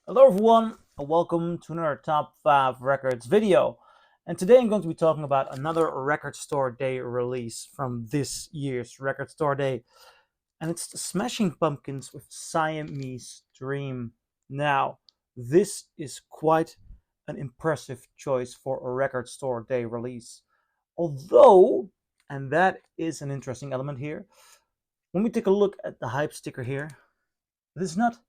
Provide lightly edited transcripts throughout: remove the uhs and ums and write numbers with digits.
Hello everyone, and welcome to another Top 5 Records video. And today I'm going to be talking about another Record Store Day release from this year's Record Store Day. And it's the Smashing Pumpkins with Siamese Dream. Now, this is quite an impressive choice for a Record Store Day release. Although, and that is an interesting element here, when we take a look at the hype sticker here, this is not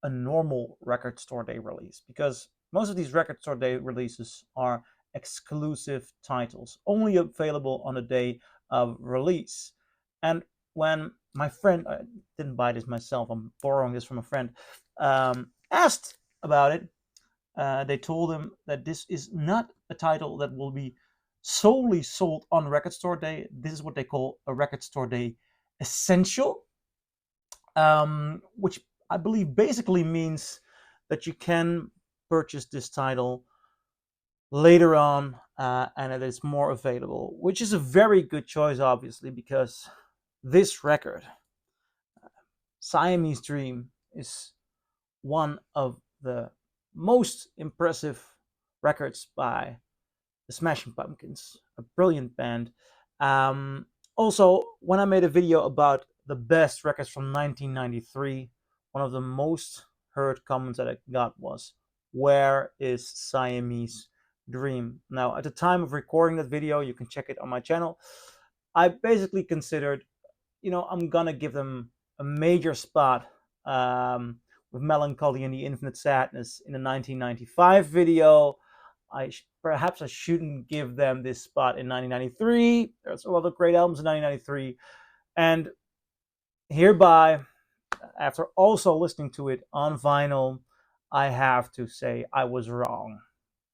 a normal record store day release because most of these record store day releases are exclusive titles only available on the day of release. And when my friend, I didn't buy this myself, I'm borrowing this from a friend, asked about it, they told him that this is not a title that will be solely sold on record store day. This is what they call a record store day essential, which I believe basically means that you can purchase this title later on, and it is more available, which is a very good choice, obviously, because this record, Siamese Dream, is one of the most impressive records by the Smashing Pumpkins, a brilliant band. Also, when I made a video about the best records from 1993, one of the most heard comments that I got was, "Where is Siamese Dream?" Now, at the time of recording that video, you can check it on my channel. I basically considered, I'm gonna give them a major spot with Melancholy and the Infinite Sadness in the 1995 video. Perhaps I shouldn't give them this spot in 1993. There's a lot of great albums in 1993, and hereby, after also listening to it on vinyl, I have to say I was wrong.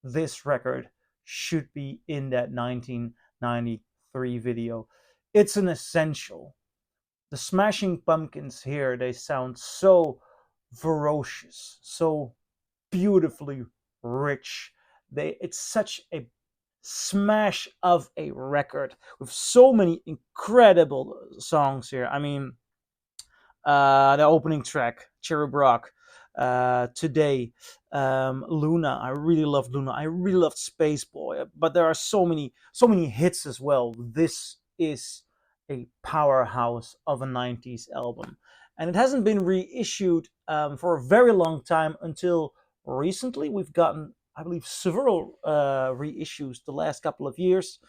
This record should be in that 1993 video. It's an essential. The Smashing Pumpkins here, they sound so ferocious, so beautifully rich. It's such a smash of a record with so many incredible songs here. I mean, the opening track, Cherub Rock, Today, Luna. I really loved Luna. I really loved Space Boy. But there are so many hits as well. This is a powerhouse of a 90s album. And it hasn't been reissued for a very long time until recently. We've gotten, I believe, several reissues the last couple of years.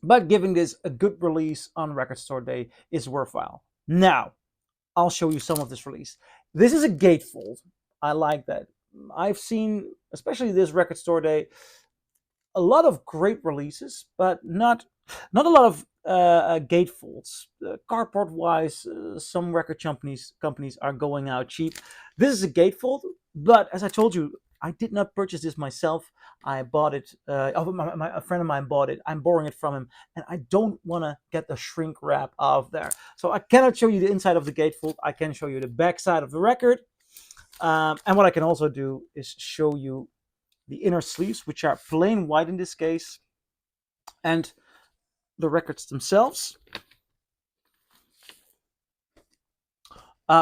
But giving this a good release on Record Store Day is worthwhile. Now, I'll show you some of this release. This is a gatefold. I like that. I've seen, especially this Record Store Day, a lot of great releases, but not a lot of gatefolds. Cardboard wise, some record companies are going out cheap. This is a gatefold, but as I told you, I did not purchase this myself. I bought it. A friend of mine bought it. I'm borrowing it from him, and I don't want to get the shrink wrap off there. So I cannot show you the inside of the gatefold. I can show you the back side of the record, and what I can also do is show you the inner sleeves, which are plain white in this case, and the records themselves,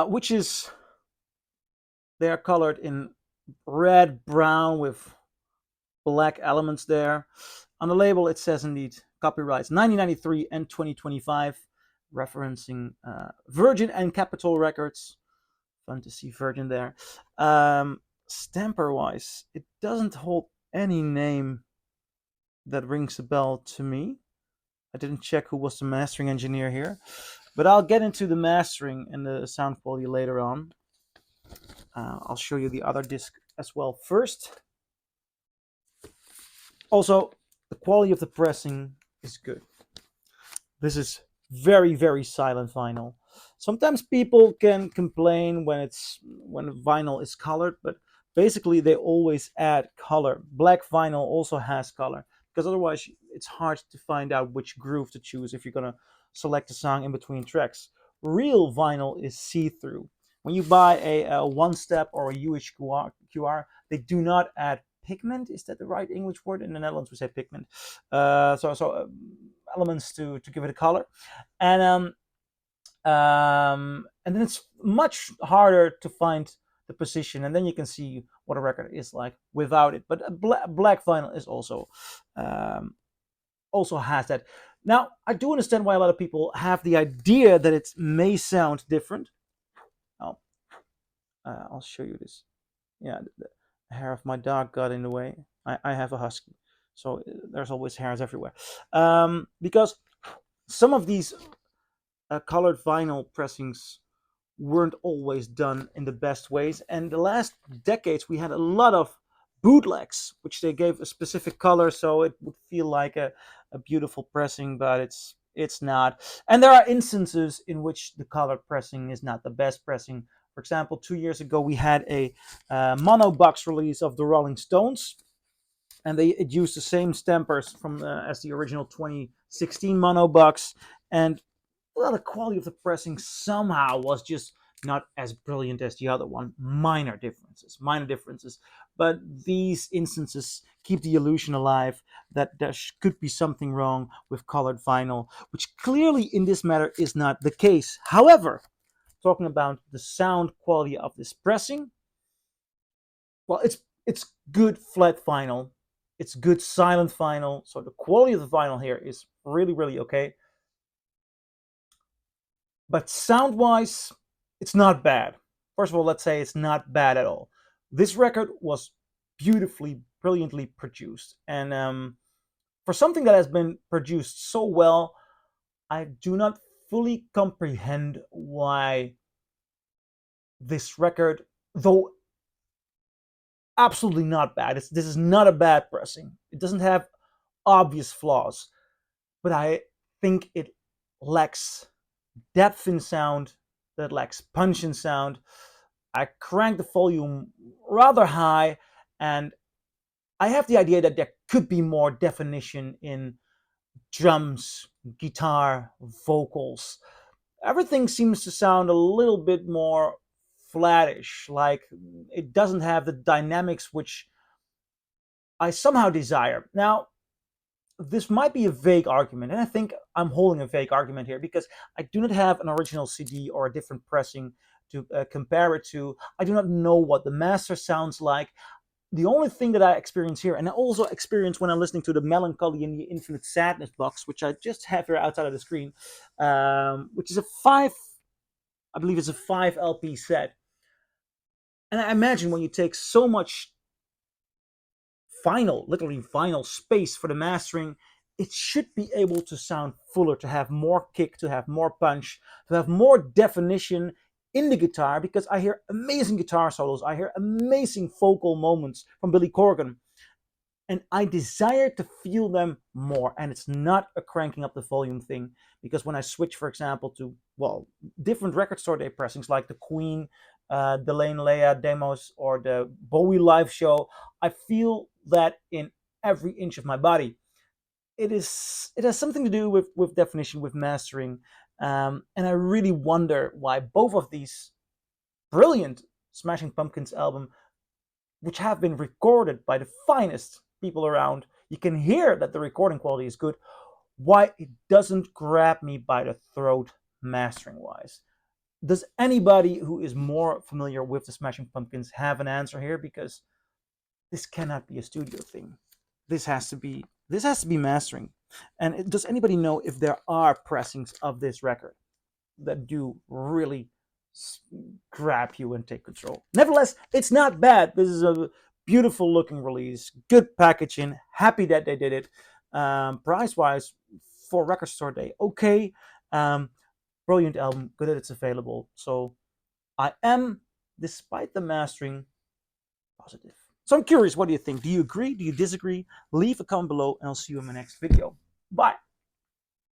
which is they are colored in red, brown with black elements there. On the label, it says indeed copyrights 1993 and 2025, referencing Virgin and Capitol Records. Fun to see Virgin there. Stamper wise, it doesn't hold any name that rings a bell to me. I didn't check who was the mastering engineer here, but I'll get into the mastering and the sound quality later on. I'll show you the other disc as well first. Also, the quality of the pressing is good. This is very, very silent vinyl. Sometimes people can complain when vinyl is colored, but basically they always add color. Black vinyl also has color, because otherwise it's hard to find out which groove to choose if you're gonna select a song in between tracks. Real vinyl is see-through. When you buy a one step or a UHQR, they do not add pigment. Is that the right English word? In the Netherlands we say pigment. So elements to give it a color, and then it's much harder to find the position, and then you can see what a record is like without it. But a black vinyl is um, also has that. Now, I do understand why a lot of people have the idea that it may sound different. Oh, I'll show you this. Yeah, the hair of my dog got in the way. I have a husky, so there's always hairs everywhere. Because some of these colored vinyl pressings weren't always done in the best ways. And the last decades, we had a lot of bootlegs, which they gave a specific color so it would feel like a beautiful pressing, but it's not. And there are instances in which the colored pressing is not the best pressing. For example, 2 years ago, we had a mono box release of the Rolling Stones, and it used the same stampers from as the original 2016 mono box, and well, the quality of the pressing somehow was just not as brilliant as the other one. Minor differences. But these instances keep the illusion alive that there could be something wrong with colored vinyl, which clearly in this matter is not the case. However, talking about the sound quality of this pressing, well, it's good flat vinyl. It's good silent vinyl. So the quality of the vinyl here is really, really okay. But sound wise, it's not bad. First of all, let's say it's not bad at all. This record was beautifully, brilliantly produced. And for something that has been produced so well, I do not fully comprehend why this record, though absolutely not bad, this is not a bad pressing. It doesn't have obvious flaws, but I think it lacks depth in sound, that lacks punch in sound. I cranked the volume rather high, and I have the idea that there could be more definition in drums, guitar, vocals. Everything seems to sound a little bit more flattish, like it doesn't have the dynamics which I somehow desire. Now, this might be a vague argument, and I think I'm holding a vague argument here because I do not have an original CD or a different pressing to compare it to. I do not know what the master sounds like. The only thing that I experience here, and I also experience when I'm listening to the Melancholy and the Infinite Sadness box, which I just have here outside of the screen, which is I believe it's a 5 LP set. And I imagine when you take so much literally vinyl space for the mastering, it should be able to sound fuller, to have more kick, to have more punch, to have more definition in the guitar, because I hear amazing guitar solos, I hear amazing vocal moments from Billy Corgan, and I desire to feel them more. And it's not a cranking up the volume thing, because when I switch, for example, to, well, different record store day pressings like the Queen, the Lane Leia demos, or the Bowie live show, I feel that in every inch of my body. It has something to do with definition, with mastering, and I really wonder why both of these brilliant Smashing Pumpkins album, which have been recorded by the finest people around, you can hear that the recording quality is good, why it doesn't grab me by the throat mastering wise. Does anybody who is more familiar with the Smashing Pumpkins have an answer here? Because this cannot be a studio thing. This has to be mastering. And does anybody know if there are pressings of this record that do really grab you and take control? Nevertheless, it's not bad. This is a beautiful looking release, good packaging. Happy that they did it. Price wise, for record store day, okay. Brilliant album, good that it's available. So I am, despite the mastering, positive. So I'm curious, what do you think? Do you agree? Do you disagree? Leave a comment below, and I'll see you in my next video. Bye.